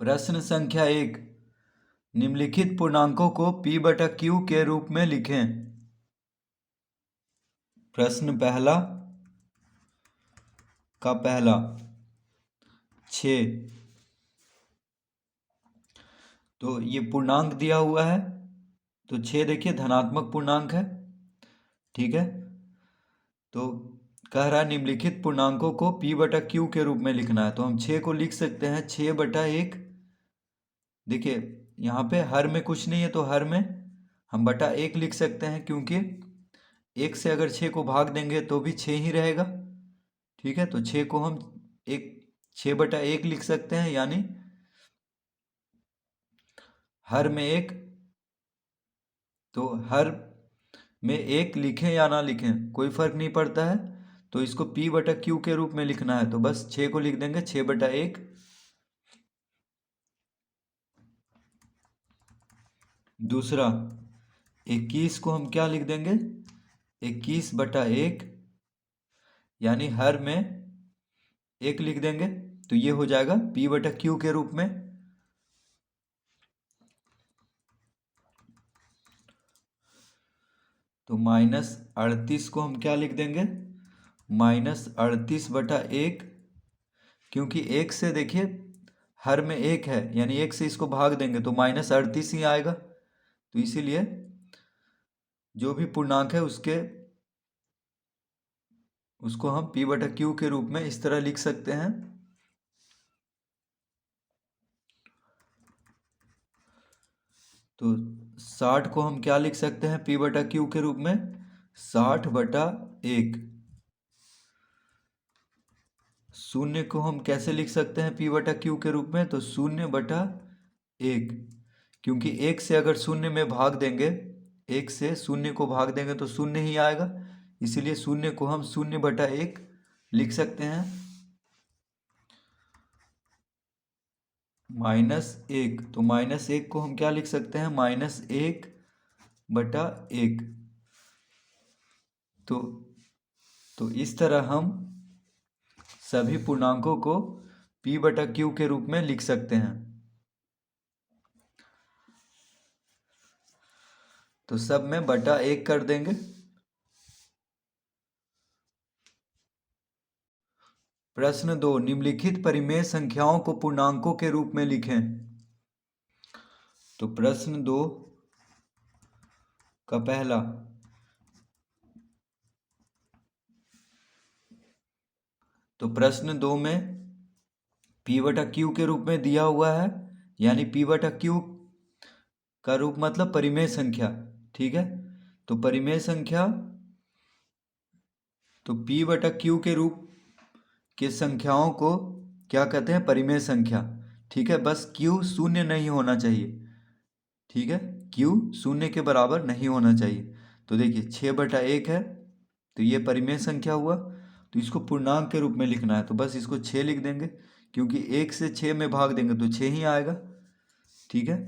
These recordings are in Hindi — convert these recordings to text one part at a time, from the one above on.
प्रश्न संख्या 1, निम्नलिखित पूर्णांकों को p बटा q के रूप में लिखें। प्रश्न पहला का पहला 6, तो ये पूर्णांक दिया हुआ है, तो 6 देखिए धनात्मक पूर्णांक है, ठीक है। तो कह रहा है निम्नलिखित पूर्णांकों को p बटा q के रूप में लिखना है, तो हम 6 को लिख सकते हैं 6 बटा 1। देखिए यहाँ पे हर में कुछ नहीं है तो हर में हम बटा 1 लिख सकते हैं, क्योंकि 1 से अगर 6 को भाग देंगे तो भी 6 ही रहेगा, ठीक है। तो 6 को हम 6 बटा 1 लिख सकते हैं, यानी हर में 1। तो हर में 1 लिखें या ना लिखें कोई फर्क नहीं पड़ता है, तो इसको p बटा q के रूप में लिखना है, तो बस 6 को लिख देंगे 6 बटा 1। दूसरा 21 को हम क्या लिख देंगे 21 बटा 1, यानी हर में 1 लिख देंगे, तो ये हो जाएगा p बटा q के रूप में। तो -38 को हम क्या लिख देंगे -38 बटा 1, क्योंकि 1 से देखिए हर में 1 है, यानी 1 से इसको भाग देंगे तो -38 ही आएगा, तो इसीलिए जो भी पूर्णांक है उसको हम p बटा q के रूप में इस तरह लिख सकते हैं। तो 60 को हम क्या लिख सकते हैं p बटा q के रूप में 60 बटा 1। शून्य को हम कैसे लिख सकते हैं p बटा q के रूप में, तो 0 बटा 1, क्योंकि 1 से अगर 0 में भाग देंगे 1 से 0 को भाग देंगे तो 0 ही आएगा, इसीलिए 0 को हम 0 बटा 1 लिख सकते हैं। -1, तो -1 को हम क्या लिख सकते हैं -1 बटा 1। तो इस तरह हम सभी पूर्णांकों को p बटा q के रूप में लिख सकते हैं। तो सब में बटा 1 कर देंगे। प्रश्न 2, निम्नलिखित परिमेय संख्याओं को पूर्णांकों के रूप में लिखें। तो प्रश्न 2 का पहला तो प्रश्न 2 में p बटा q के रूप में दिया हुआ है, यानी p बटा q का रूप मतलब परिमेय संख्या, ठीक है। तो परिमेय संख्या, तो p बटा q के रूप के संख्याओं को क्या कहते हैं परिमेय संख्या, ठीक है। बस q शून्य नहीं होना चाहिए, ठीक है, q शून्य के बराबर नहीं होना चाहिए। तो देखिए 6 बटा 1 है, तो ये परिमेय संख्या हुआ, तो इसको पूर्णांक के रूप में लिखना है, तो बस इसको 6 लिख देंगे, क्योंकि 1 से 6 में भाग देंगे तो 6 ही आएगा, ठीक है।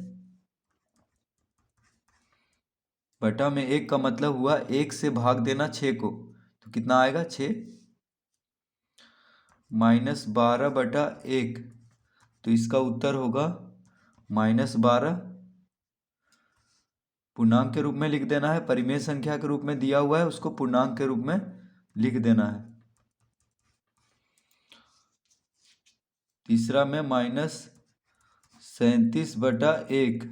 बटा में 1 का मतलब हुआ 1 से भाग देना 6 को, तो कितना आएगा 6 -12 बटा 1, तो इसका उत्तर होगा -12। पूर्णांक के रूप में लिख देना है, परिमेय संख्या के रूप में दिया हुआ है उसको पूर्णांक के रूप में लिख देना है। तीसरा में -37 बटा 1,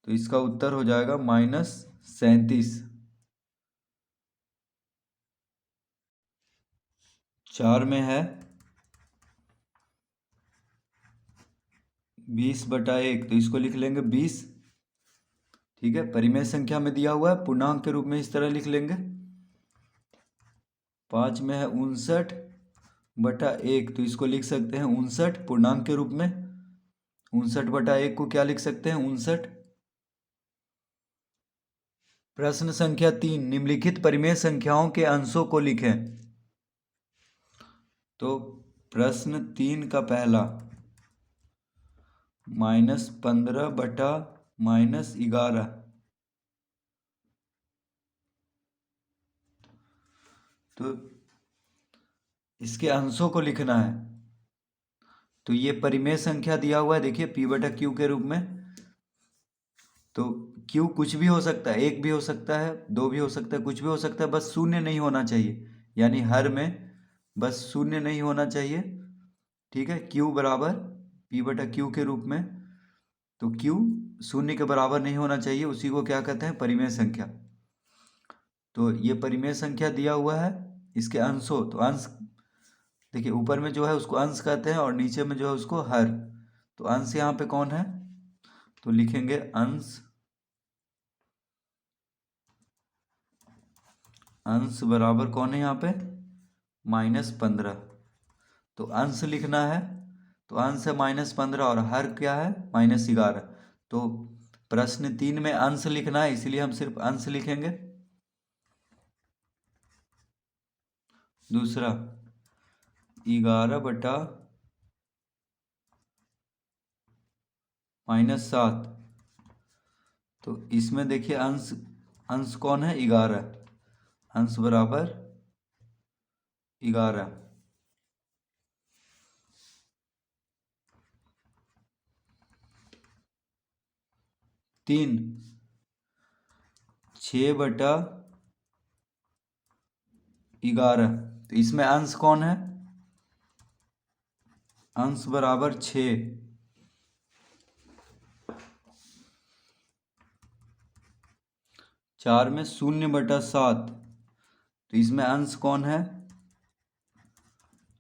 तो इसका उत्तर हो जाएगा -37। 4 में है 20 बटा 1, तो इसको लिख लेंगे 20, ठीक है। परिमेय संख्या में दिया हुआ है, पूर्णांक के रूप में इस तरह लिख लेंगे। 5 में है 59 बटा 1, तो इसको लिख सकते हैं 59 पूर्णांक के रूप में। 59 बटा 1 को क्या लिख सकते हैं 59। प्रश्न संख्या 3, निम्नलिखित परिमेय संख्याओं के अंशों को लिखें। तो प्रश्न 3 का पहला -15 बटा -11, तो इसके अंशों को लिखना है। तो ये परिमेय संख्या दिया हुआ है, देखिए p बटा क्यू के रूप में। तो q कुछ भी हो सकता है, 1 भी हो सकता है, 2 भी हो सकता है, कुछ भी हो सकता है, बस शून्य नहीं होना चाहिए, यानी हर में बस शून्य नहीं होना चाहिए। ठीक है, q बराबर p बटा क्यू के रूप में। तो q शून्य के बराबर नहीं होना चाहिए, उसी को क्या कहते हैं, परिमेय संख्या। तो ये परिमेय संख्या दिया हुआ है, इसके अंशों, तो अंश देखिए ऊपर में जो है उसको अंश कहते हैं और नीचे में जो है उसको हर। तो अंश यहाँ पे कौन है, तो लिखेंगे अंश, अंश बराबर कौन है यहाँ पे, -15। तो अंश लिखना है, तो अंश है -15 और हर क्या है, -11। तो प्रश्न 3 में अंश लिखना है, इसलिए हम सिर्फ अंश लिखेंगे। दूसरा 11/-7। तो इसमें देखिए अंश, अंश कौन है, 11, अंश बराबर 11। 3 6/11। तो इसमें अंश कौन है, अंश बराबर 6। 4 में 0/7। तो इसमें अंश कौन है,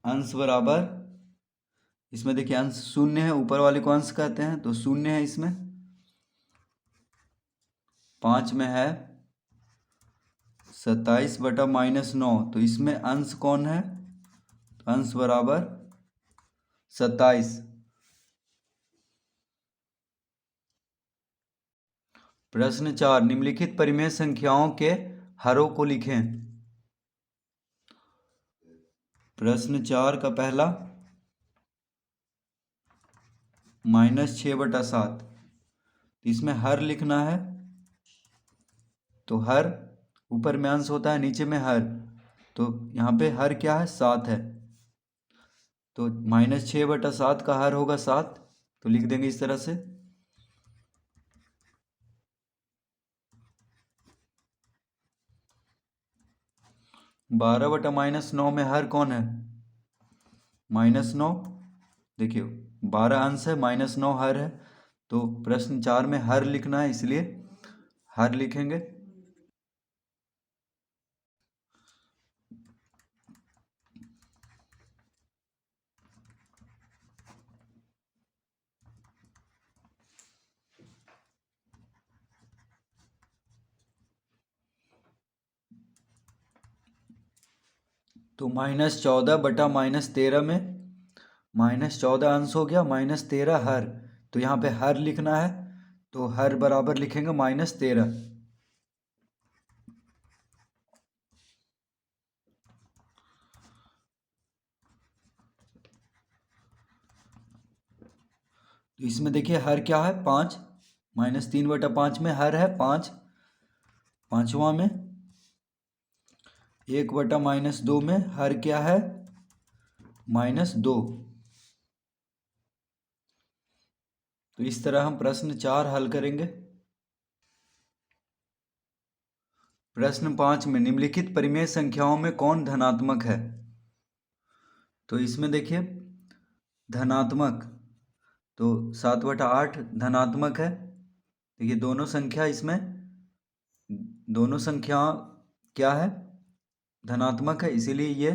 अंश बराबर, इसमें देखिए अंश शून्य है, ऊपर वाले को अंश कहते हैं, तो शून्य है इसमें। 5 में है 27/-9। तो इसमें अंश कौन है, अंश बराबर 27। प्रश्न 4, निम्नलिखित परिमेय संख्याओं के हरों को लिखें। प्रश्न 4 का पहला -6/7। इसमें हर लिखना है, तो हर ऊपर में अंश होता है, नीचे में हर। तो यहाँ पे हर क्या है, 7 है। तो -6/7 का हर होगा 7, तो लिख देंगे इस तरह से। -12/-9 में हर कौन है, -9। देखिए 12 अंश है, -9 हर है। तो प्रश्न 4 में हर लिखना है, इसलिए हर लिखेंगे। तो -14/-13 में -14 अंश हो गया, -13 हर। तो यहाँ पे हर लिखना है, तो हर बराबर लिखेंगे -13। तो इसमें देखिए हर क्या है, 5। -3/5 में हर है 5। पांचवा में 1/-2 में हर क्या है, -2। तो इस तरह हम प्रश्न 4 हल करेंगे। प्रश्न 5 में निम्नलिखित परिमेय संख्याओं में कौन धनात्मक है। तो इसमें देखिए धनात्मक, तो 7/8 धनात्मक है। देखिए दोनों संख्या, इसमें दोनों संख्या क्या है, धनात्मक है, इसीलिए ये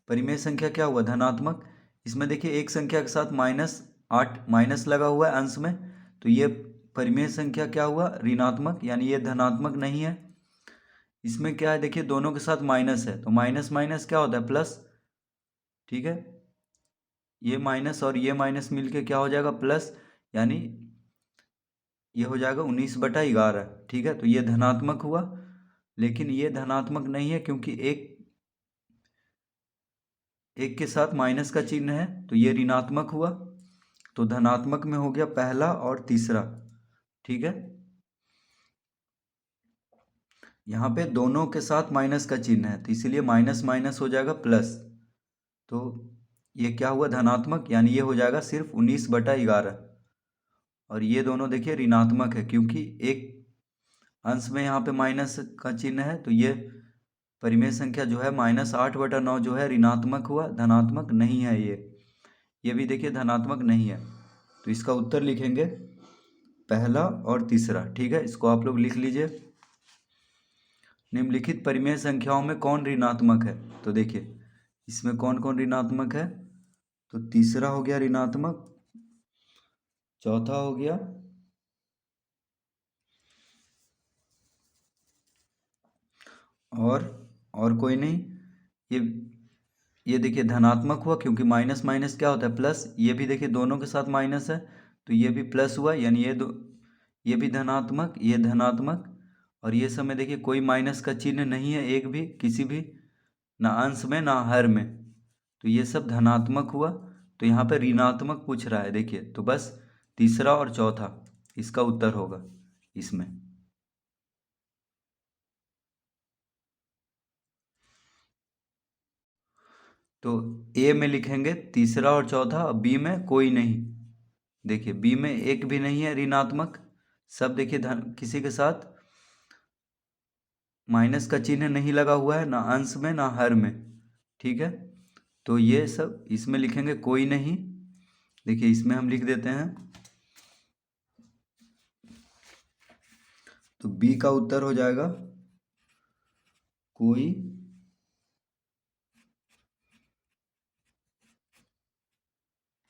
परिमेय संख्या क्या हुआ, धनात्मक। इसमें देखिए एक संख्या के साथ -8 माइनस लगा हुआ है अंश में, तो ये परिमेय संख्या क्या हुआ, ऋणात्मक, यानी ये धनात्मक नहीं है। इसमें क्या है, देखिए दोनों के साथ माइनस है, तो माइनस माइनस क्या होता है, प्लस। ठीक है, ये माइनस और ये माइनस मिलके क्या हो जाएगा, प्लस, यानी ये हो जाएगा 19/11। ठीक है, तो ये धनात्मक हुआ, लेकिन ये धनात्मक नहीं है क्योंकि एक एक के साथ माइनस का चिन्ह है, तो ये ऋणात्मक हुआ। तो धनात्मक में हो गया पहला और तीसरा। ठीक है, यहाँ पे दोनों के साथ माइनस का चिन्ह है, तो इसीलिए माइनस माइनस हो जाएगा प्लस। तो ये क्या हुआ धनात्मक, यानी ये हो जाएगा सिर्फ 19/11। और ये दोनों देखिए ऋणात्मक है क्योंकि एक अंश में यहाँ पे माइनस का चिन्ह है, तो ये परिमेय संख्या जो है -8/9 जो है ऋणात्मक हुआ, धनात्मक नहीं है ये भी देखिए धनात्मक नहीं है। तो इसका उत्तर लिखेंगे पहला और तीसरा। ठीक है, इसको आप लोग लिख लीजिए। निम्नलिखित परिमेय संख्याओं में कौन ऋणात्मक है? तो देखिए इसमें कौन कौन ऋणात्मक है, तो तीसरा हो गया ऋणात्मक, चौथा हो गया, और कोई नहीं। ये देखिए धनात्मक हुआ क्योंकि माइनस माइनस क्या होता है प्लस, ये भी देखिए दोनों के साथ माइनस है तो ये भी प्लस हुआ, यानी ये भी धनात्मक, ये धनात्मक। और ये सब में देखिए कोई माइनस का चिन्ह नहीं है, एक भी, किसी भी, ना अंश में ना हर में, तो ये सब धनात्मक हुआ। तो यहाँ पे ऋणात्मक पूछ रहा है देखिए, तो बस तीसरा और चौथा इसका उत्तर होगा इसमें। तो ए में लिखेंगे तीसरा और चौथा, बी में कोई नहीं। देखिए बी में एक भी नहीं है ऋणात्मक, सब देखिए धन, किसी के साथ माइनस का चिन्ह नहीं लगा हुआ है, ना अंश में ना हर में। ठीक है, तो ये सब इसमें लिखेंगे कोई नहीं। देखिए इसमें हम लिख देते हैं, तो बी का उत्तर हो जाएगा कोई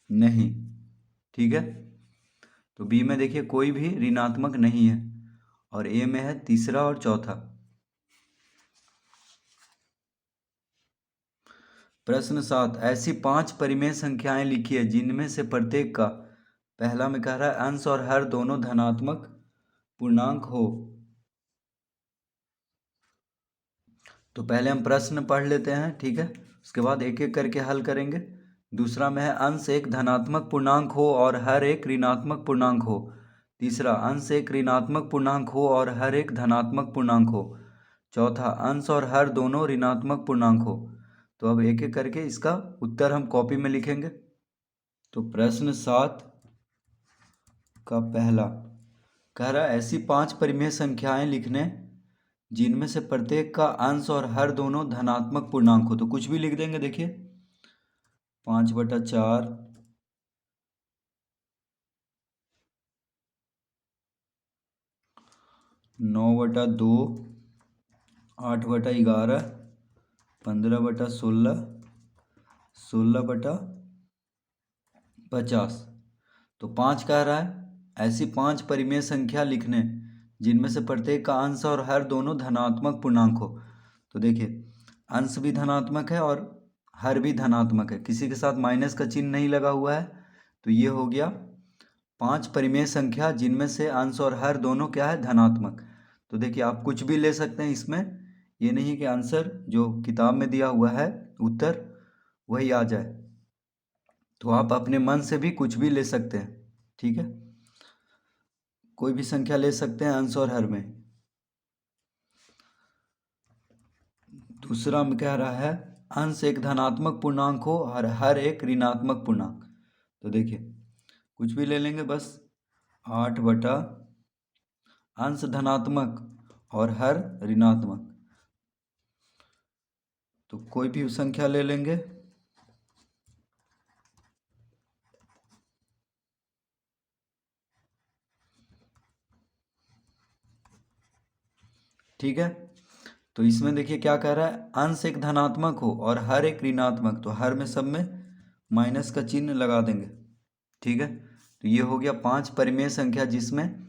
नहीं। ठीक है, तो बी में देखिए कोई भी ऋणात्मक नहीं है, और ए में है तीसरा और चौथा। प्रश्न 7, ऐसी 5 परिमेय संख्याएं लिखिए जिनमें से प्रत्येक का, पहला में कह रहा है अंश और हर दोनों धनात्मक पूर्णांक हो। तो पहले हम प्रश्न पढ़ लेते हैं, ठीक है, उसके बाद एक एक करके हल करेंगे। दूसरा में है अंश एक धनात्मक पूर्णांक हो और हर एक ऋणात्मक पूर्णांक हो। तीसरा, अंश एक ऋणात्मक पूर्णांक हो और हर एक धनात्मक पूर्णांक हो। चौथा, अंश और हर दोनों ऋणात्मक पूर्णांक हो। तो अब एक एक करके इसका उत्तर हम कॉपी में लिखेंगे। तो प्रश्न 7 का पहला कह रहा है ऐसी 5 परिमेय संख्याएं लिखने जिनमें से प्रत्येक का अंश और हर दोनों धनात्मक पूर्णांक हो। तो कुछ भी लिख देंगे, देखिए 5/4, 9/2, 8/11, 15/16, 16/50। तो 5 कह रहा है ऐसी 5 परिमेय संख्या लिखने जिनमें से प्रत्येक का अंश और हर दोनों धनात्मक पूर्णांक हो। तो देखिए अंश भी धनात्मक है और हर भी धनात्मक है, किसी के साथ माइनस का चिन्ह नहीं लगा हुआ है। तो ये हो गया 5 परिमेय संख्या जिनमें से अंश और हर दोनों क्या है, धनात्मक। तो देखिए आप कुछ भी ले सकते हैं इसमें, ये नहीं कि आंसर जो किताब में दिया हुआ है उत्तर वही आ जाए, तो आप अपने मन से भी कुछ भी ले सकते हैं। ठीक है, कोई भी संख्या ले सकते हैं अंश और हर में। दूसरा में कह रहा है अंश एक धनात्मक पूर्णांक हो और हर एक ऋणात्मक पूर्णांक। तो देखिए कुछ भी ले लेंगे, बस 8 अंश धनात्मक और हर ऋणात्मक, तो कोई भी संख्या ले लेंगे। ठीक है, तो इसमें देखिए क्या कह रहा है, अंश एक धनात्मक हो और हर एक ऋणात्मक, तो हर में सब में माइनस का चिन्ह लगा देंगे। ठीक है, तो ये हो गया 5 परिमेय संख्या जिसमें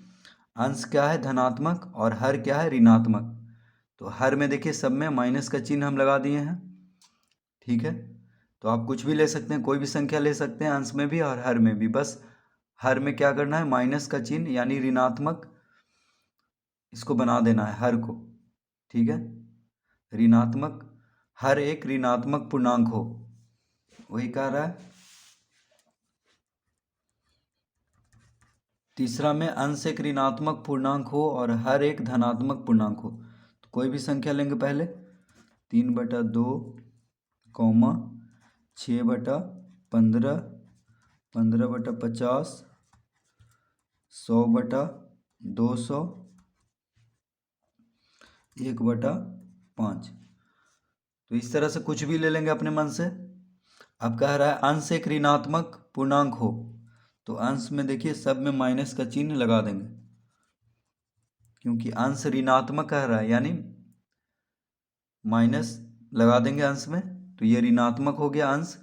अंश क्या है, धनात्मक, और हर क्या है, ऋणात्मक। तो हर में देखिए सब में माइनस का चिन्ह हम लगा दिए हैं। ठीक है, तो आप कुछ भी ले सकते हैं, कोई भी संख्या ले सकते हैं अंश में भी और हर में भी, बस हर में क्या करना है, माइनस का चिन्ह यानी ऋणात्मक इसको बना देना है हर को। ठीक है, ऋणात्मक, हर एक ऋणात्मक पूर्णांक हो, वही कह रहा है। तीसरा में अंश एक ऋणात्मक पूर्णांक हो और हर एक धनात्मक पूर्णांक हो। तो कोई भी संख्या लेंगे पहले, 3/2, 6/, 15, 15/50, 100/200, 1/5। तो इस तरह से कुछ भी ले लेंगे अपने मन से। अब कह रहा है अंश एक ऋणात्मक पूर्णांक हो, तो अंश में देखिए सब में माइनस का चिन्ह लगा देंगे, क्योंकि अंश ऋणात्मक कह रहा है, यानी माइनस लगा देंगे अंश में, तो ये ऋणात्मक हो गया अंश।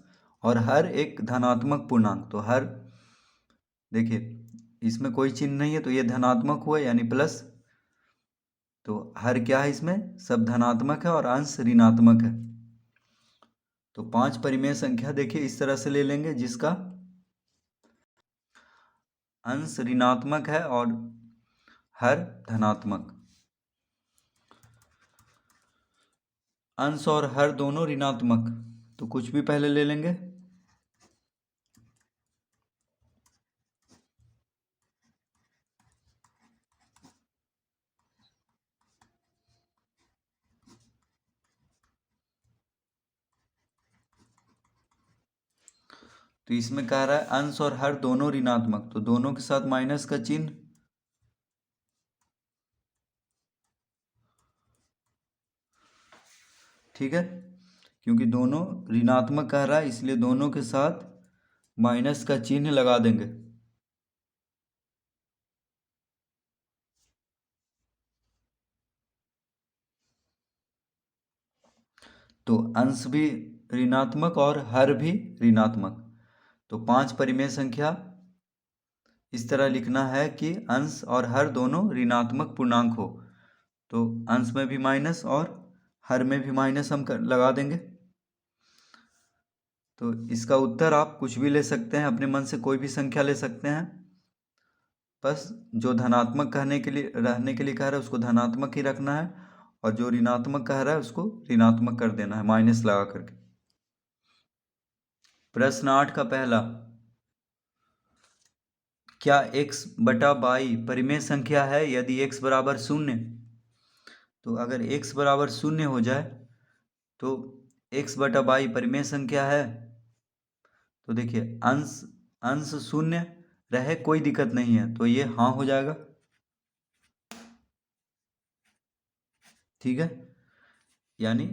और हर एक धनात्मक पूर्णांक, तो हर देखिए इसमें कोई चिन्ह नहीं है, तो ये धनात्मक हुआ यानी प्लस। तो हर क्या है, इसमें सब धनात्मक है और अंश ऋणात्मक है। तो 5 परिमेय संख्या देखिए इस तरह से ले लेंगे जिसका अंश ऋणात्मक है और हर धनात्मक। अंश और हर दोनों ऋणात्मक, तो कुछ भी पहले ले लेंगे। तो इसमें कह रहा है अंश और हर दोनों ऋणात्मक, तो दोनों के साथ माइनस का चिन्ह। ठीक है, क्योंकि दोनों ऋणात्मक कह रहा है इसलिए दोनों के साथ माइनस का चिन्ह लगा देंगे। तो अंश भी ऋणात्मक और हर भी ऋणात्मक। तो 5 परिमेय संख्या इस तरह लिखना है कि अंश और हर दोनों ऋणात्मक पूर्णांक हो, तो अंश में भी माइनस और हर में भी माइनस हम लगा देंगे। तो इसका उत्तर आप कुछ भी ले सकते हैं, अपने मन से कोई भी संख्या ले सकते हैं। बस जो धनात्मक कहने के लिए रहने के लिए कह रहा है उसको धनात्मक ही रखना है, और जो ऋणात्मक कह रहा है उसको ऋणात्मक कर देना है माइनस लगा करके। प्रश्न 8 का पहला, क्या x/y परिमेय संख्या है यदि x बराबर 0? तो अगर x बराबर 0 हो जाए तो x/y परिमेय संख्या है। तो देखिए अंश अंश 0 रहे कोई दिक्कत नहीं है, तो ये हाँ हो जाएगा। ठीक है, यानी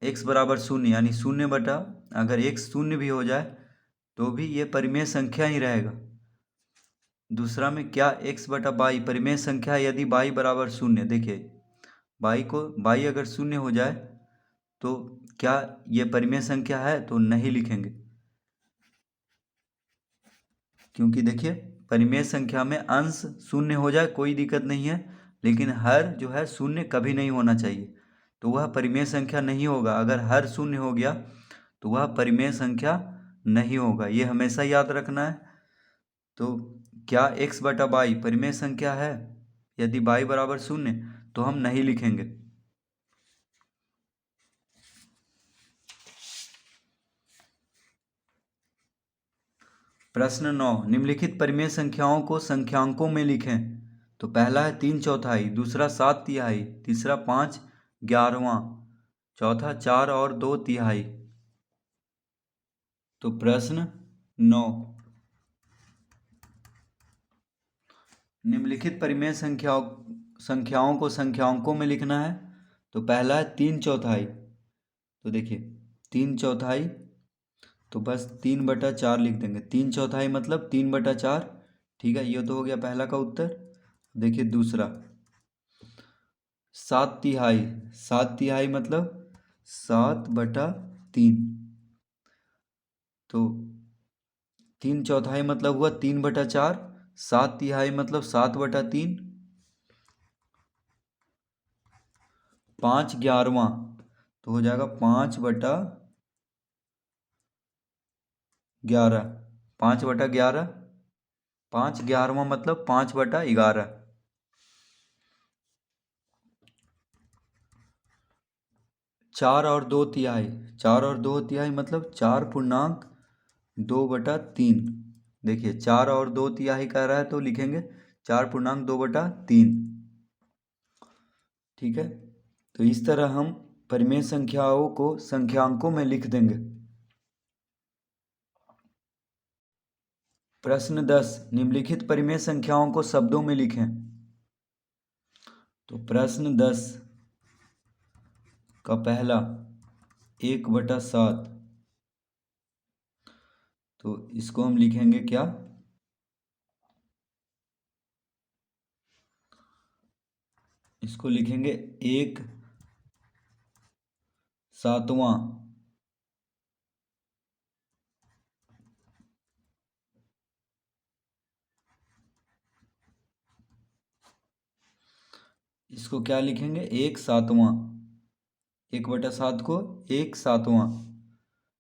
x बराबर 0 यानी 0 बटा, अगर x 0 भी हो जाए तो भी ये परिमेय संख्या ही रहेगा। दूसरा में क्या x/y परिमेय संख्या यदि y बराबर 0, देखिए y अगर 0 हो जाए तो क्या ये परिमेय संख्या है, तो नहीं लिखेंगे, क्योंकि देखिए परिमेय संख्या में अंश 0 हो जाए कोई दिक्कत नहीं है, लेकिन हर जो है 0 कभी नहीं होना चाहिए, तो वह परिमेय संख्या नहीं होगा। अगर हर 0 हो गया तो वह परिमेय संख्या नहीं होगा, ये हमेशा याद रखना है। तो क्या x/y परिमेय संख्या है यदि y बराबर 0, तो हम नहीं लिखेंगे। प्रश्न 9, निम्नलिखित परिमेय संख्याओं को संख्यांकों में लिखें। तो पहला है 3/4, दूसरा 7/3, तीसरा 5/11, चौथा 4 और 2/3। तो प्रश्न 9, निम्नलिखित परिमेय संख्याओं को संख्यांकों में लिखना है। तो पहला है 3/4, तो देखिए 3/4, तो बस 3/4 लिख देंगे। 3/4 मतलब 3/4। ठीक है, ये तो हो गया पहला का उत्तर। देखिए दूसरा 7/3, 7/3 मतलब 7/3, तो 3/4 मतलब हुआ 3/4, 7/3 मतलब 7/3, 5/11 तो हो जाएगा 5/11, 5/11, 5/11 मतलब 5/11। 4 और 2/3, 4 और 2/3 मतलब 4.2/3। देखिए 4 और 2/3 कह रहा है तो लिखेंगे 4.2/3। ठीक है, तो इस तरह हम परिमेय संख्याओं को संख्यांकों में लिख देंगे। प्रश्न 10, निम्नलिखित परिमेय संख्याओं को शब्दों में लिखें। तो प्रश्न 10 का पहला 1/7, तो इसको हम लिखेंगे क्या? इसको लिखेंगे 1/7। इसको क्या लिखेंगे? 1/7। 1/7 को 1/7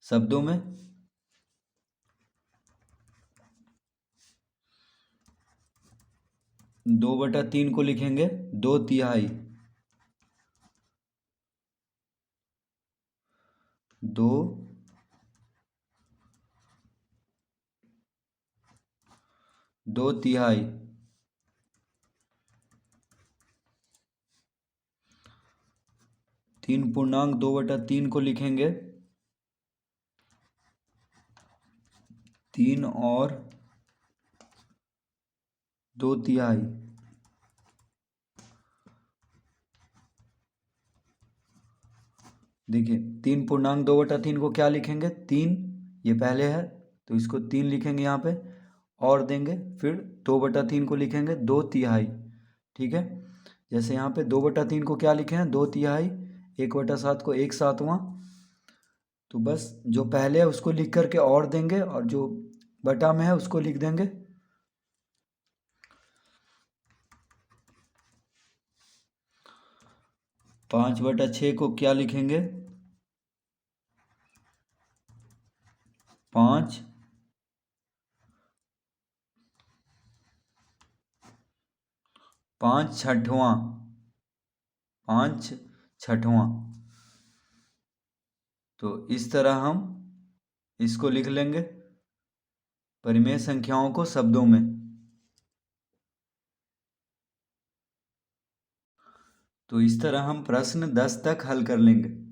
शब्दों में 2/3 को लिखेंगे 2/3। 2/3। 3 को लिखेंगे 3 और 2/3। देखिए 3 को क्या लिखेंगे? 3, ये पहले है तो इसको 3 लिखेंगे यहाँ पे और देंगे, फिर 2/3 को लिखेंगे 2/3। ठीक है, जैसे यहाँ पे 2/3 को क्या लिखे हैं? 2/3। 1/7 को 1/7। तो बस जो पहले है उसको लिख करके और देंगे और जो बटा में है उसको लिख देंगे। 5/6 को क्या लिखेंगे? 5 5/6। 5/6। तो इस तरह हम इसको लिख लेंगे परिमेय संख्याओं को शब्दों में। तो इस तरह हम प्रश्न 10 तक हल कर लेंगे।